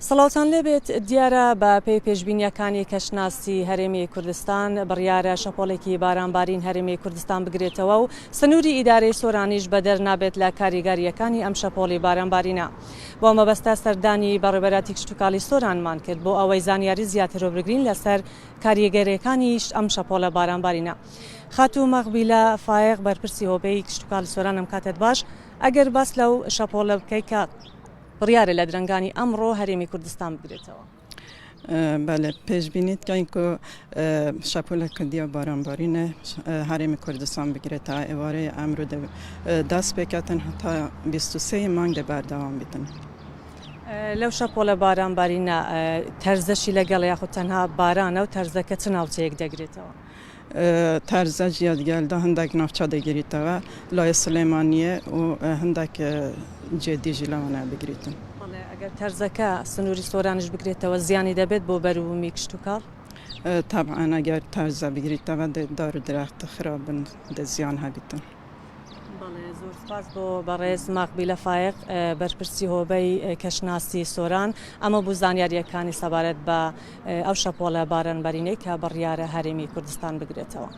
سەڵاوتان لێبێت دیارە بە پێی پێشبینیەکانی کەشناسی هەرێمی کوردستان بڕیارە شەپۆڵێکی بارانبارین هەرێمی کوردستان بگرێتەوە و سنووری ئیدارەی سۆرانیش بەدەر نابێت لە کاریگەریەکانی ئەم شەپۆڵی بارانبارینە. بۆ مەبەستە سەردانی بەڕێوەبەراتی کشتتوکاڵی سۆرانمان کرد بۆ ئەوەی زانیاری زیاتر وەربگرین لەسەر کاریگەریەکانیش ئەم شەپۆڵە بارانبارینە. خاتوو مەغبیلە فایق بەرپرسی هۆبەی کشتتوکاڵی سۆران ئەم کاتت باش ئەگەر باس لەو شەپۆڵە بکەی کە بڕیارە لە درەنگانی ئەمڕۆ هەرێمی کوردستان بگرێتەوە. بله پێشبینیت کەین کە شەپۆڵێکە دیە بارانبارینە هەرێمی کوردستان بگرێتە ئێوارەی ئەمڕۆ دەست پێکەتن هەتا 23 مانگ بەردەوام بێتن. لەو شەپۆڵە بارانبارینە تەرزەشی لەگەڵ یاخود تەنها بارانە و تەرزەکە چ ناوچەیەک دەگرێتەوە؟ تەرزە جیادگەلدا هەندێک ناوچە دەگیریتەوە لای سلێمانیە و هەندێک جێدیژی لەوانە بگریتن. ئەگەر تەرزەکە سنووری سۆرانش بگرێتەوە زیانی دەبێت بۆ بەروبوومی کشتتوکاڵ؟ طبعا ئەگەر تەرزە بگریتەوە دار و درەخت خراپن زیان هەبیتن. زۆر سپاس بۆ بەڕێز مەغبیلە فایق بەرپرسی هۆبەی کەشناسی سۆران. ئەمە بوو زانیاریەکانی سەبارەت بە ئەو شەپۆڵە بارانبارینەی کە بڕیارە هەرێمی کوردستان بگرێتەوە.